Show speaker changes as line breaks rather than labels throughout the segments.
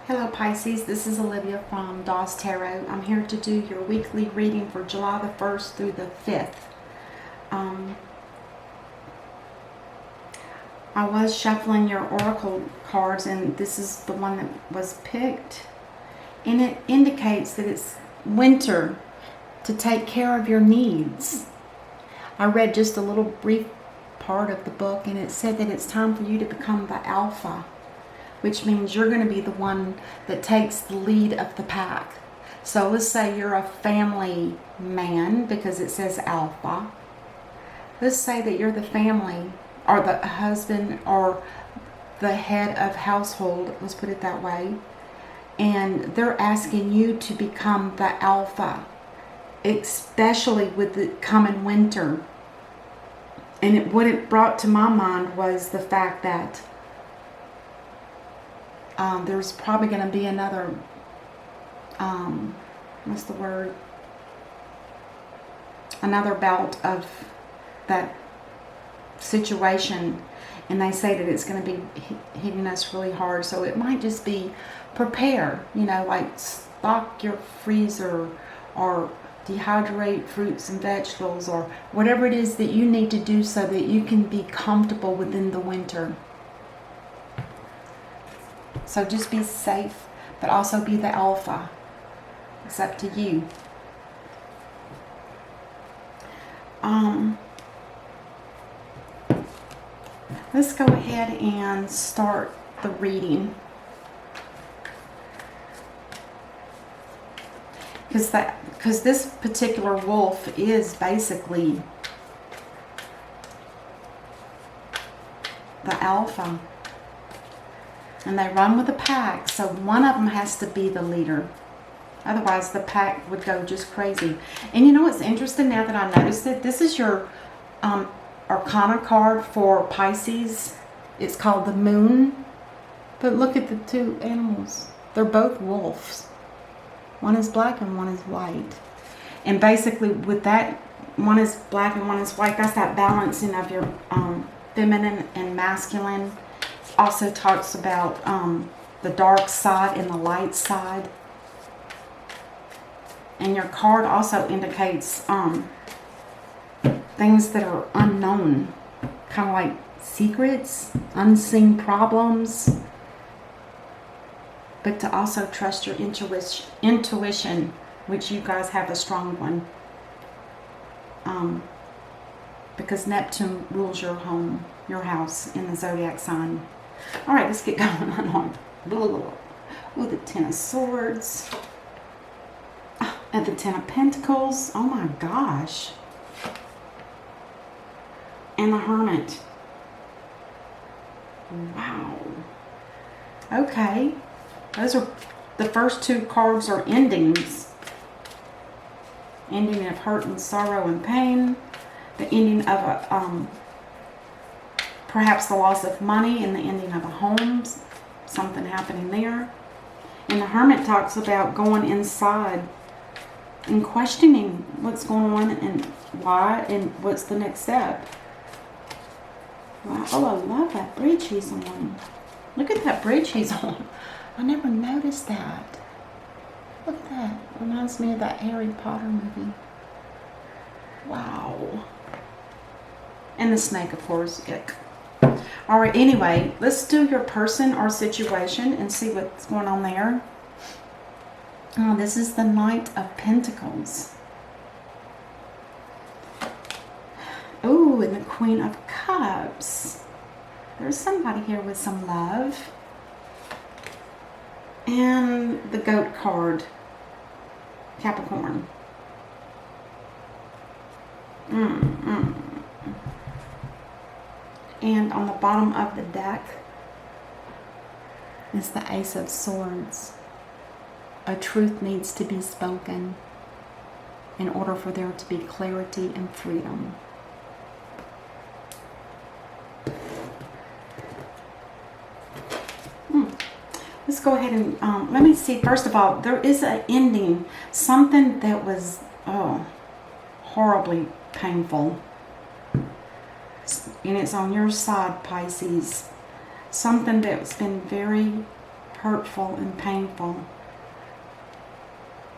Hello Pisces, this is Olivia from Dawes Tarot. I'm here to do your weekly reading for July the 1st through the 5th. I was shuffling your oracle cards and this is the one that was picked. And it indicates that it's winter to take care of your needs. I read just a little brief part of the book and it said that it's time for you to become the alpha, which means you're going to be the one that takes the lead of the pack. So let's say you're a family man because it says alpha. Let's say that you're the family or the husband or the head of household, let's put it that way, and they're asking you to become the alpha, especially with the coming winter. And what it brought to my mind was the fact that there's probably going to be another, what's the word? Another bout of that situation. And they say that it's going to be hitting us really hard. So it might just be prepare, like stock your freezer or dehydrate fruits and vegetables or whatever it is that you need to do so that you can be comfortable within the winter. So just be safe, but also be the alpha. It's up to you. Let's go ahead and start the reading. Because this particular wolf is basically the alpha. And they run with a pack, so one of them has to be the leader. Otherwise, the pack would go just crazy. And you know what's interesting now that I noticed it? This is your Arcana card for Pisces. It's called the Moon. But look at the two animals. They're both wolves. One is black and one is white. And basically with that, one is black and one is white. That's that balancing of your feminine and masculine. Also talks about the dark side and the light side. And your card also indicates things that are unknown, kind of like secrets, unseen problems, but to also trust your intuition, which you guys have a strong one, because Neptune rules your home, your house in the zodiac sign. All right, let's get going on. Ooh, the Ten of Swords. And the Ten of Pentacles. Oh my gosh. And the Hermit. Wow. Okay. Those are the first two cards are endings. Ending of hurt and sorrow and pain. The ending of a perhaps the loss of money and the ending of a home. Something happening there. And the Hermit talks about going inside and questioning what's going on and why and what's the next step. Wow. Oh, I love that bridge he's on. Look at that bridge he's on. I never noticed that. Look at that. Reminds me of that Harry Potter movie. Wow. And the snake, of course. Ick. All right, anyway, let's do your person or situation and see what's going on there. Oh, this is the Knight of Pentacles. Oh, and the Queen of Cups. There's somebody here with some love. And the Goat card. Capricorn. And on the bottom of the deck is the Ace of Swords. A truth needs to be spoken in order for there to be clarity and freedom. Let's go ahead and let me see. First of all, there is an ending. Something that was horribly painful. And it's on your side, Pisces. Something that's been very hurtful and painful.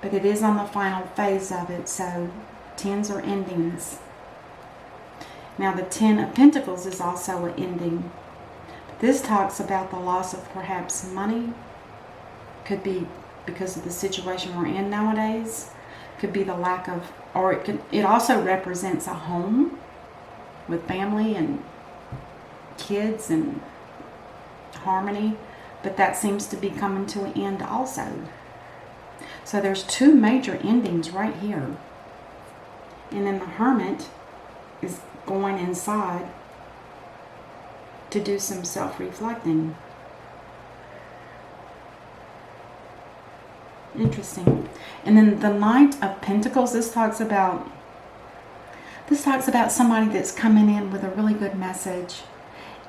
But it is on the final phase of it, so 10s are endings. Now the 10 of Pentacles is also an ending. This talks about the loss of perhaps money. Could be because of the situation we're in nowadays. Could be the lack of, or it also represents a home with family and kids and harmony. But that seems to be coming to an end also. So there's 2 major endings right here. And then the Hermit is going inside to do some self-reflecting. Interesting. And then the Knight of Pentacles, this talks about somebody that's coming in with a really good message.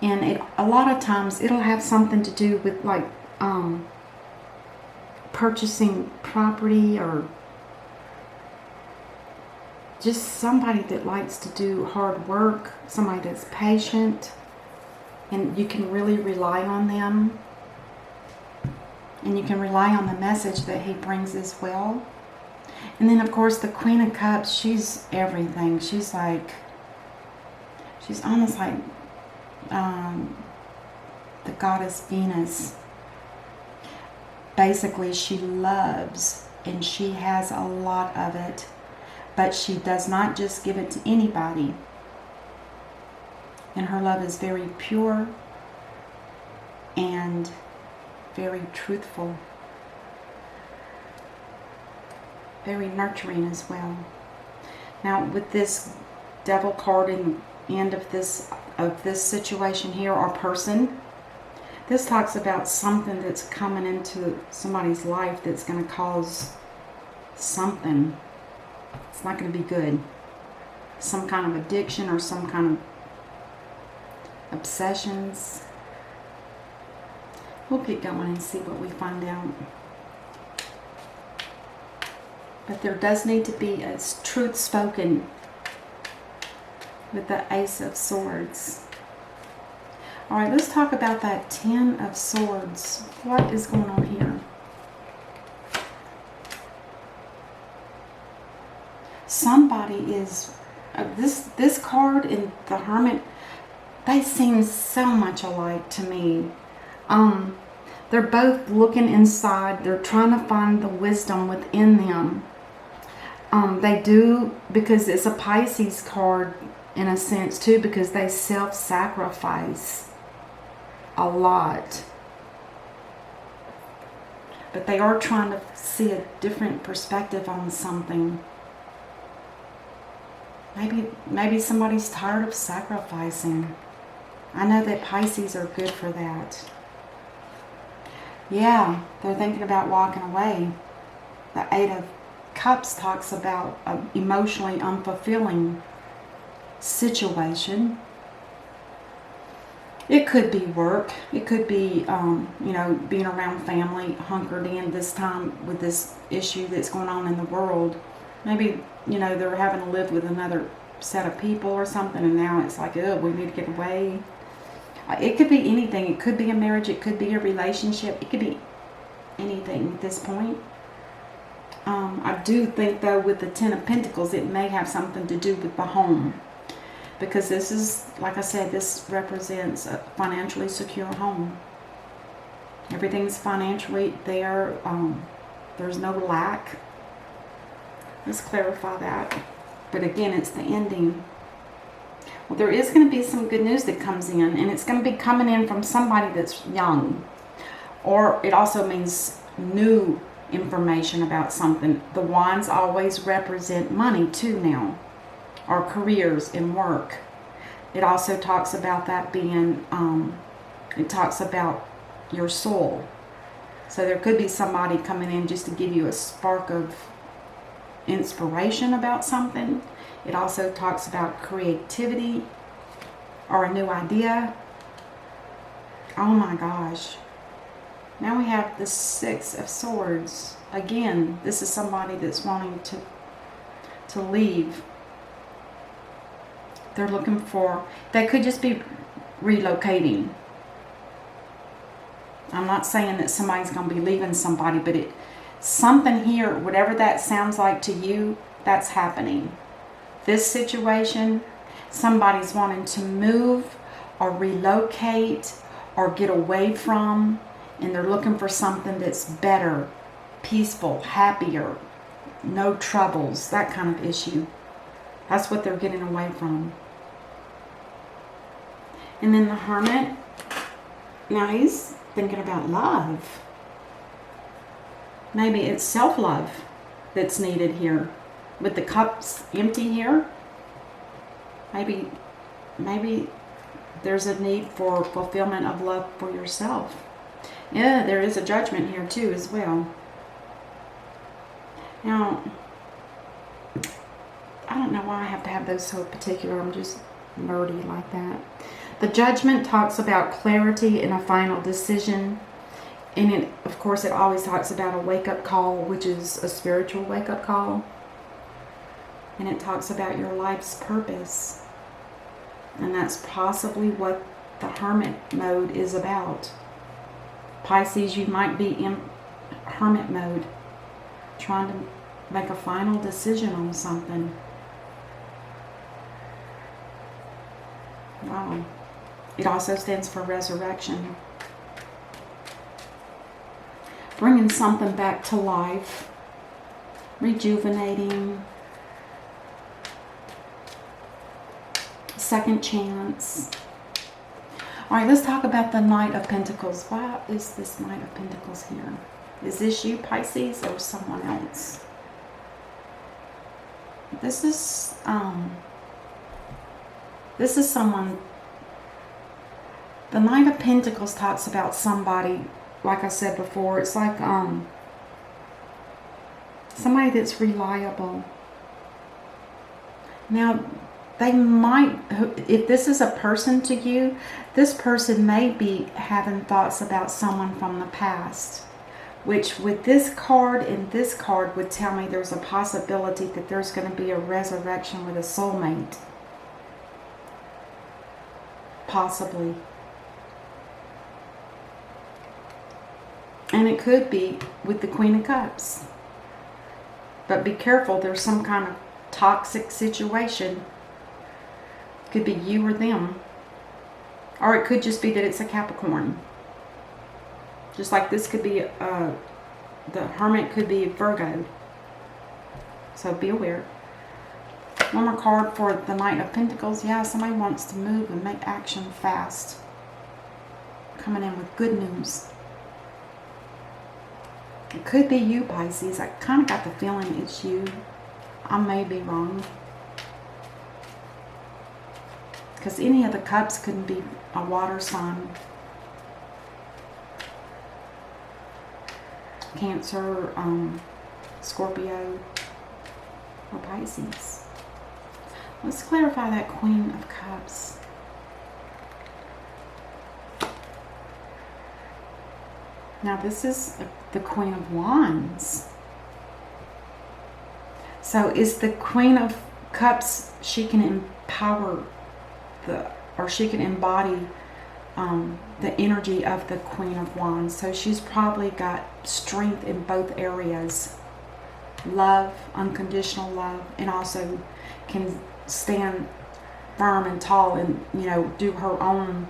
And a lot of times it'll have something to do with like purchasing property, or just somebody that likes to do hard work, somebody that's patient, and you can really rely on them. And you can rely on the message that he brings as well. And then, of course, the Queen of Cups, she's everything. She's almost like the goddess Venus. Basically, she loves, and she has a lot of it. But she does not just give it to anybody. And her love is very pure and very truthful, very nurturing as well. Now with this Devil card in the end of this situation here, or person, this talks about something that's coming into somebody's life that's going to cause something. It's not going to be good. Some kind of addiction or some kind of obsessions. We'll get going and see what we find out. But there does need to be a truth spoken with the Ace of Swords. Alright, let's talk about that 10 of Swords. What is going on here? Somebody is... this card and the Hermit, they seem so much alike to me. They're both looking inside. They're trying to find the wisdom within them. They do, because it's a Pisces card in a sense too, because they self-sacrifice a lot. But they are trying to see a different perspective on something. Maybe somebody's tired of sacrificing. I know that Pisces are good for that. Yeah, they're thinking about walking away. The 8 of Cups talks about an emotionally unfulfilling situation. It could be work. It could be, being around family, hunkered in this time with this issue that's going on in the world. Maybe, they're having to live with another set of people or something, and now it's like, oh, we need to get away. It could be anything. It could be a marriage. It could be a relationship. It could be anything at this point. I do think, though, with the 10 of Pentacles, it may have something to do with the home. Because this is, like I said, this represents a financially secure home. Everything's financially there. There's no lack. Let's clarify that. But again, it's the ending. Well, there is going to be some good news that comes in, and it's going to be coming in from somebody that's young. Or it also means new information about something. The wands always represent money too now, or careers and work. It also talks about that being, it talks about your soul. So there could be somebody coming in just to give you a spark of inspiration about something. It also talks about creativity or a new idea. Oh my gosh. Now we have the 6 of Swords. Again, this is somebody that's wanting to leave. They're looking for, they could just be relocating. I'm not saying that somebody's going to be leaving somebody, but something here, whatever that sounds like to you, that's happening. This situation, somebody's wanting to move or relocate or get away from, and they're looking for something that's better, peaceful, happier, no troubles, that kind of issue. That's what they're getting away from. And then the Hermit, now he's thinking about love. Maybe it's self-love that's needed here. With the cups empty here, maybe there's a need for fulfillment of love for yourself. Yeah, there is a Judgment here too as well. Now, I don't know why I have to have those so particular. I'm just nerdy like that. The Judgment talks about clarity and a final decision. And it, of course, it always talks about a wake-up call, which is a spiritual wake-up call. And it talks about your life's purpose. And that's possibly what the Hermit mode is about. Pisces, you might be in Hermit mode, trying to make a final decision on something. Wow. It also stands for resurrection. Bringing something back to life. Rejuvenating. Second chance. Alright, let's talk about the Knight of Pentacles. Why is this Knight of Pentacles here? Is this you, Pisces, or someone else? This is someone. The Knight of Pentacles talks about somebody, like I said before, it's like somebody that's reliable. Now, they might, if this is a person to you, this person may be having thoughts about someone from the past, which with this card and this card would tell me there's a possibility that there's going to be a resurrection with a soulmate. Possibly. And it could be with the Queen of Cups. But be careful, there's some kind of toxic situation. Could be you or them. Or it could just be that it's a Capricorn. Just like this could be, the Hermit could be Virgo. So be aware. One more card for the Knight of Pentacles. Yeah, somebody wants to move and make action fast. Coming in with good news. It could be you, Pisces. I kind of got the feeling it's you. I may be wrong. Because any of the cups couldn't be a water sign. Cancer, Scorpio, or Pisces. Let's clarify that Queen of Cups. Now this is the Queen of Wands. So is the Queen of Cups, she can empower or she can embody the energy of the Queen of Wands. So she's probably got strength in both areas. Love, unconditional love, and also can stand firm and tall and, you know, do her own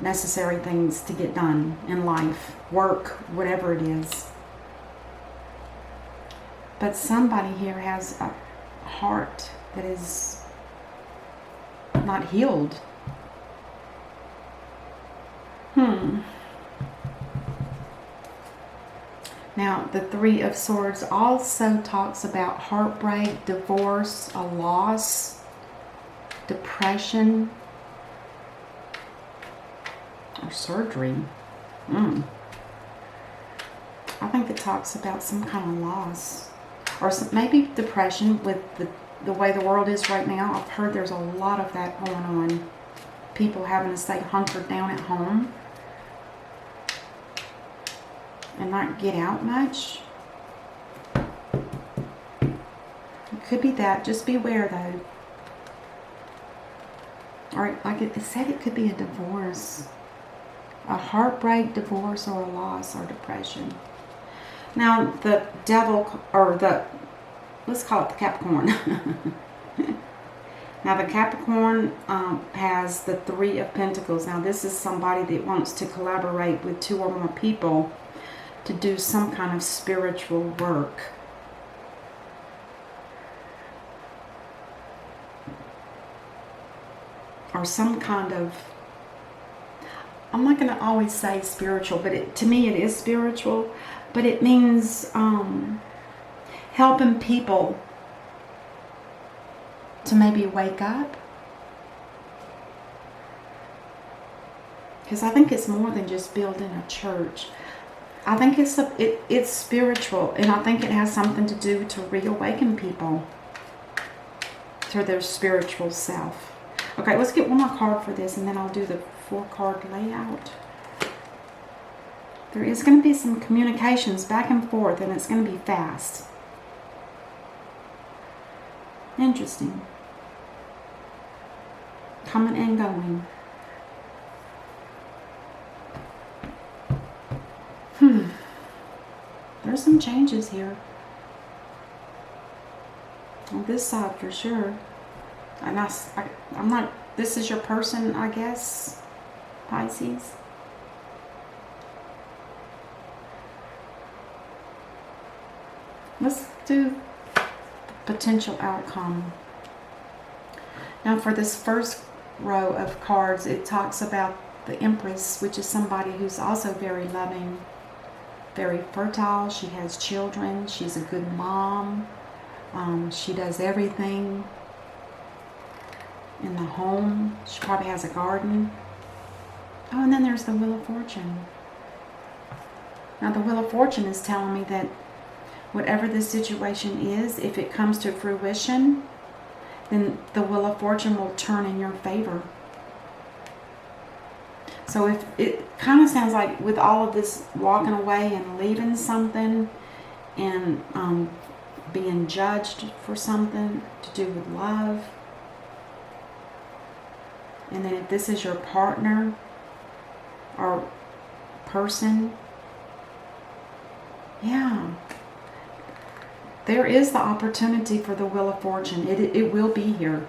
necessary things to get done in life, work, whatever it is. But somebody here has a heart that is not healed. Now, the Three of Swords also talks about heartbreak, divorce, a loss, depression, or surgery. I think it talks about some kind of loss. Or maybe depression with the way the world is right now. I've heard there's a lot of that going on. People having to stay hunkered down at home and not get out much. It could be that. Just beware though. Or like it said, it could be a divorce. A heartbreak, divorce, or a loss or depression. Now, the devil, or let's call it the Capricorn. Now, the Capricorn has the Three of Pentacles. Now, this is somebody that wants to collaborate with 2 or more people to do some kind of spiritual work. Or some kind of, I'm not going to always say spiritual, but to me it is spiritual. But it means helping people to maybe wake up. Because I think it's more than just building a church. I think it's spiritual, and I think it has something to do to reawaken people to their spiritual self. Okay, let's get one more card for this, and then I'll do the 4-card layout. There is going to be some communications back and forth, and it's going to be fast. Interesting. Coming and going. There's some changes here. On this side for sure. And I'm not, this is your person, I guess, Pisces. Let's do potential outcome. Now for this first row of cards, it talks about the Empress, which is somebody who's also very loving, very fertile. She has children. She's a good mom. She does everything in the home. She probably has a garden. Oh, and then there's the Wheel of Fortune. Now the Wheel of Fortune is telling me that whatever this situation is, if it comes to fruition, then the Wheel of Fortune will turn in your favor. So if it kind of sounds like with all of this walking away and leaving something and being judged for something to do with love, and then if this is your partner or person, yeah, there is the opportunity for the Wheel of Fortune. It will be here.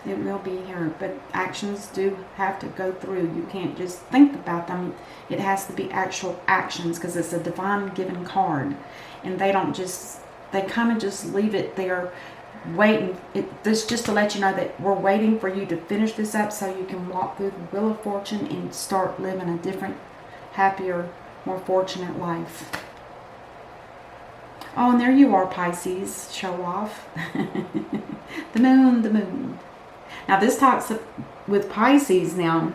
It will be here. But actions do have to go through. You can't just think about them. It has to be actual actions, because it's a divine given card. And they don't just, they kind of just leave it there waiting. This just to let you know that we're waiting for you to finish this up so you can walk through the Wheel of Fortune and start living a different, happier, more fortunate life. Oh, and there you are, Pisces. Show off. The moon, the moon. Now this talks with Pisces now.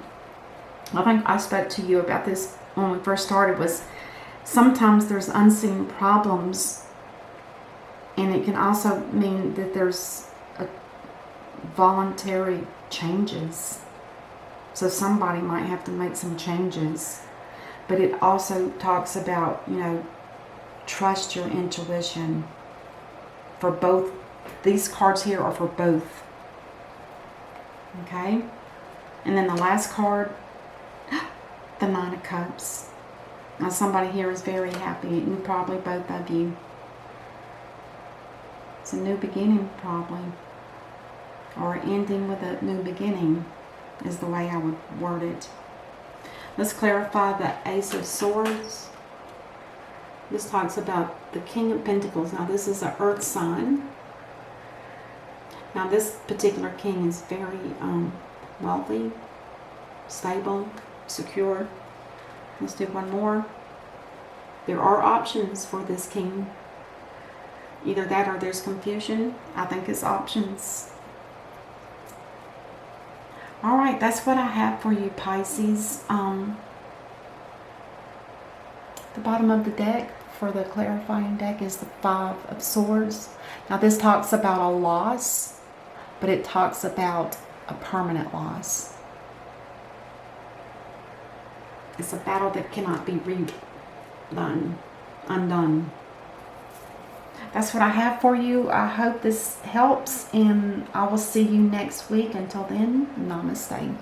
I think I spoke to you about this when we first started, was sometimes there's unseen problems, and it can also mean that there's a voluntary changes. So somebody might have to make some changes. But it also talks about, you know, trust your intuition. For both, these cards here are for both. Okay? And then the last card, the Nine of Cups. Now somebody here is very happy, and probably both of you. It's a new beginning, probably. Or ending with a new beginning is the way I would word it. Let's clarify the Ace of Swords. This talks about the King of Pentacles. Now this is an earth sign. Now this particular king is very wealthy, stable, secure. Let's do one more. There are options for this king. Either that or there's confusion. I think it's options. Alright, that's what I have for you, Pisces. The bottom of the deck for the clarifying deck is the Five of Swords. Now this talks about a loss, but it talks about a permanent loss. It's a battle that cannot be undone. That's what I have for you. I hope this helps, and I will see you next week. Until then, namaste.